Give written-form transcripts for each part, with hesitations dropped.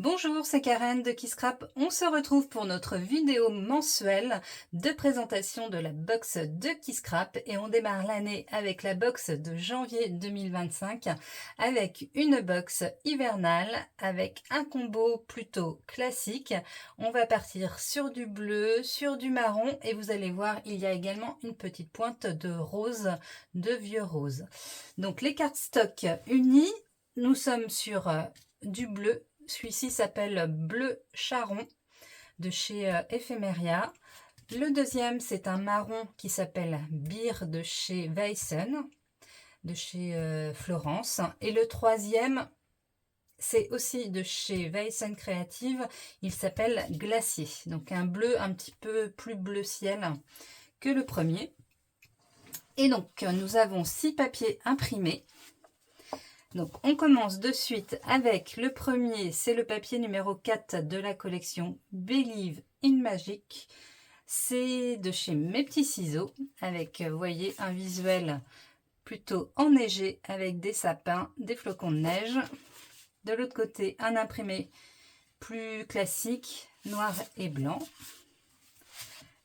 Bonjour, c'est Karen de Kisscrap. On se retrouve pour notre vidéo mensuelle de présentation de la box de Kisscrap et on démarre l'année avec la box de janvier 2025 avec une box hivernale avec un combo plutôt classique. On va partir sur du bleu, sur du marron et vous allez voir, il y a également une petite pointe de rose, de vieux rose. Donc les cartes stock unies, nous sommes sur du bleu. Celui-ci s'appelle Bleu Charron de chez Ephemeria. Le deuxième, c'est un marron qui s'appelle Beer de chez Weissen, de chez Florence. Et le troisième, c'est aussi de chez Weissen Creative. Il s'appelle Glacier. Donc un bleu un petit peu plus bleu ciel que le premier. Et donc, nous avons 6 papiers imprimés. Donc, on commence de suite avec le premier, c'est le papier numéro 4 de la collection Believe in Magic. C'est de chez Mes Petits Ciseaux, avec, vous voyez, un visuel plutôt enneigé avec des sapins, des flocons de neige. De l'autre côté, un imprimé plus classique, noir et blanc.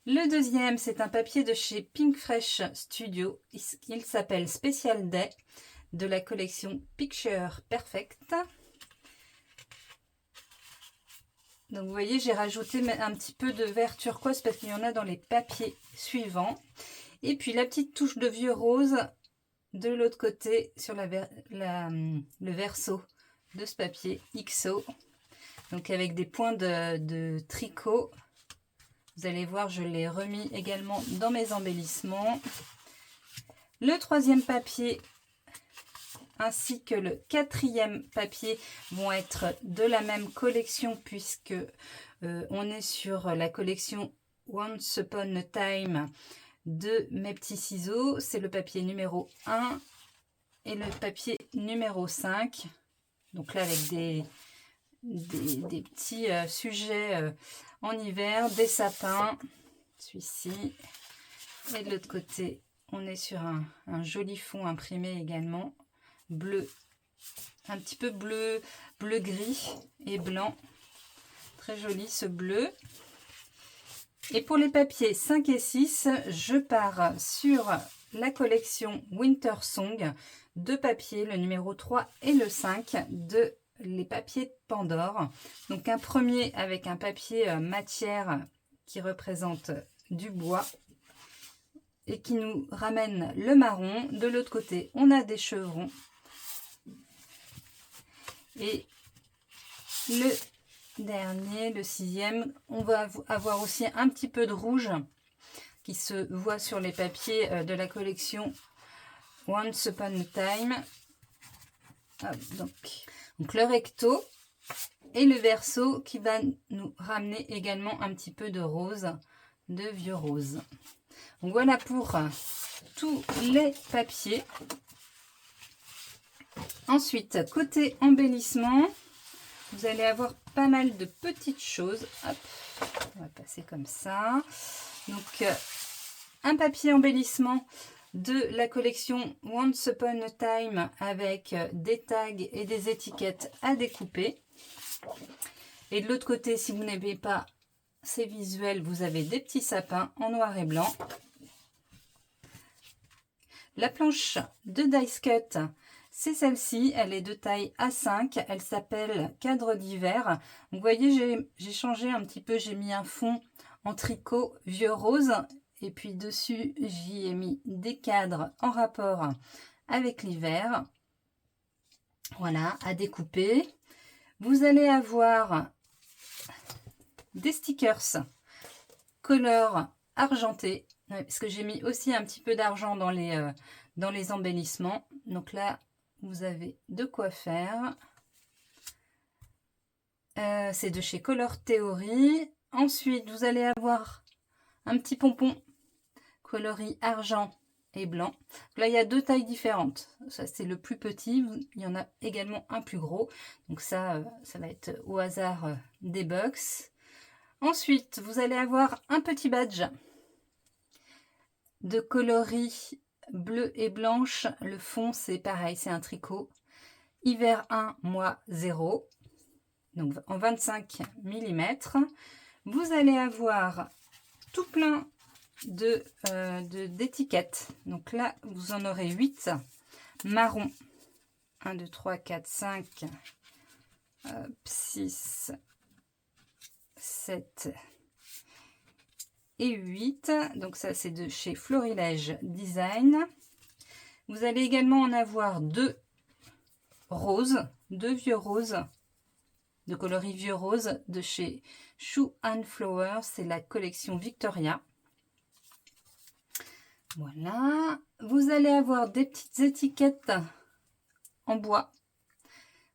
Le deuxième, c'est un papier de chez Pink Fresh Studio. Il s'appelle Special Day, de la collection Picture Perfect. Donc vous voyez, j'ai rajouté un petit peu de vert turquoise parce qu'il y en a dans les papiers suivants. Et puis la petite touche de vieux rose de l'autre côté sur le verso de ce papier XO. Donc avec des points de tricot. Vous allez voir, je l'ai remis également dans mes embellissements. Le troisième papier ainsi que le quatrième papier vont être de la même collection puisque on est sur la collection Once Upon a Time de Mes Petits Ciseaux. C'est le papier numéro 1 et le papier numéro 5. Donc là avec des petits sujets en hiver, des sapins, celui-ci. Et de l'autre côté, on est sur un joli fond imprimé également. Bleu, un petit peu bleu, bleu-gris et blanc. Très joli ce bleu. Et pour les papiers 5 et 6, je pars sur la collection Winter Song de papier, le numéro 3 et le 5 de les papiers Pandore. Donc un premier avec un papier matière qui représente du bois et qui nous ramène le marron. De l'autre côté, on a des chevrons. Et le dernier, le sixième, on va avoir aussi un petit peu de rouge qui se voit sur les papiers de la collection Once Upon a Time. Donc le recto et le verso qui va nous ramener également un petit peu de rose, de vieux rose. Donc voilà pour tous les papiers. Ensuite, côté embellissement, vous allez avoir pas mal de petites choses. Hop, on va passer comme ça. Donc, un papier embellissement de la collection Once Upon a Time avec des tags et des étiquettes à découper. Et de l'autre côté, si vous n'aimez pas ces visuels, vous avez des petits sapins en noir et blanc. La planche de Dice Cut, c'est celle-ci, elle est de taille A5, elle s'appelle Cadre d'hiver. Vous voyez, j'ai changé un petit peu, j'ai mis un fond en tricot vieux rose et puis dessus, j'y ai mis des cadres en rapport avec l'hiver. Voilà, à découper. Vous allez avoir des stickers couleur argentée, parce que j'ai mis aussi un petit peu d'argent dans les embellissements. Donc là, vous avez de quoi faire. C'est de chez Color Theory. Ensuite, vous allez avoir un petit pompon coloris argent et blanc. Là, il y a 2 tailles différentes. Ça, c'est le plus petit. Il y en a également un plus gros. Donc ça va être au hasard des box. Ensuite, vous allez avoir un petit badge de coloris bleu et blanche. Le fond, c'est pareil, c'est un tricot. Hiver 1, mois 0. donc en 25 mm. Vous allez avoir tout plein d'étiquettes. Donc là, vous en aurez 8 marron. 1, 2, 3, 4, 5, 6, 7 et 8. Donc ça, c'est de chez Florilège Design. Vous allez également en avoir 2 roses, 2 vieux roses, de coloris vieux rose de chez Shoe and Flowers. C'est la collection Victoria. Voilà. Vous allez avoir des petites étiquettes en bois.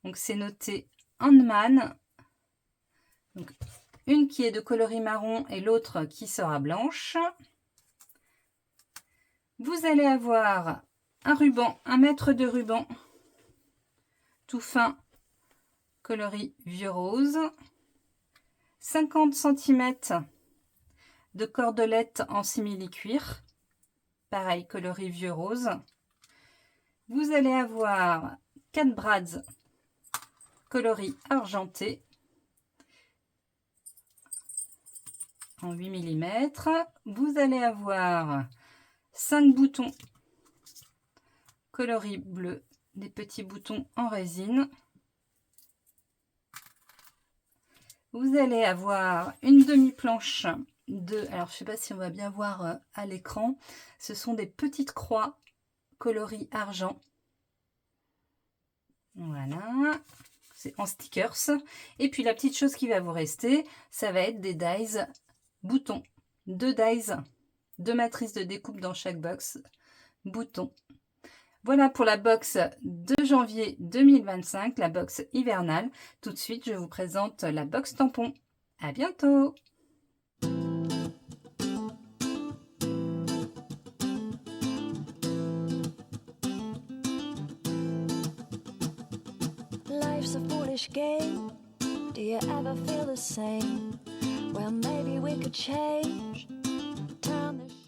Donc c'est noté Handman. Donc une qui est de coloris marron et l'autre qui sera blanche. Vous allez avoir un ruban, 1 mètre de ruban tout fin, coloris vieux rose. 50 cm de cordelette en simili-cuir. Pareil, coloris vieux rose. Vous allez avoir 4 brads coloris argenté en 8 mm. Vous allez avoir 5 boutons coloris bleu, des petits boutons en résine. Vous allez avoir une demi-planche alors je ne sais pas si on va bien voir à l'écran, ce sont des petites croix coloris argent. Voilà, c'est en stickers. Et puis la petite chose qui va vous rester, ça va être des dies boutons. 2 dies, 2 matrices de découpe dans chaque box, boutons. Voilà pour la box de janvier 2025, la box hivernale. Tout de suite, je vous présente la box tampon. À bientôt! Life's a foolish game. Do you ever feel the same? Well, maybe we could change. Turn the ship.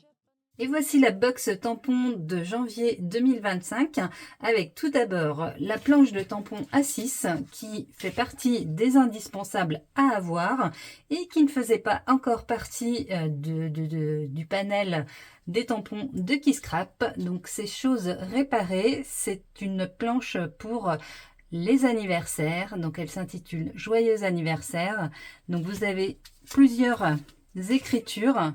Et voici la box tampon de janvier 2025 avec tout d'abord la planche de tampon A6 qui fait partie des indispensables à avoir et qui ne faisait pas encore partie du panel des tampons de Kisscrap. Donc c'est chose réparée, c'est une planche pour les anniversaires, donc elle s'intitule Joyeux anniversaire. Donc vous avez plusieurs écritures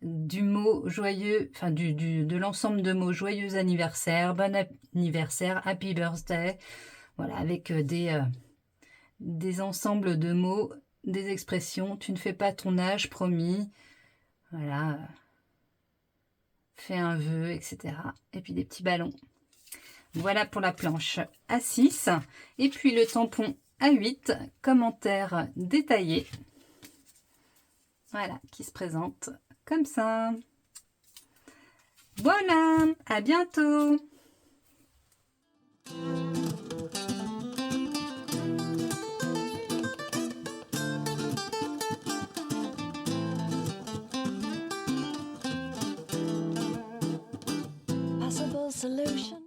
du mot joyeux, enfin de l'ensemble de mots joyeux anniversaire, bon anniversaire, happy birthday, voilà, avec des ensembles de mots, des expressions, tu ne fais pas ton âge, promis, voilà, fais un vœu, etc. Et puis des petits ballons. Voilà pour la planche A6. Et puis le tampon A8, commentaire détaillé. Voilà, qui se présente comme ça. Voilà, à bientôt! Possible solution.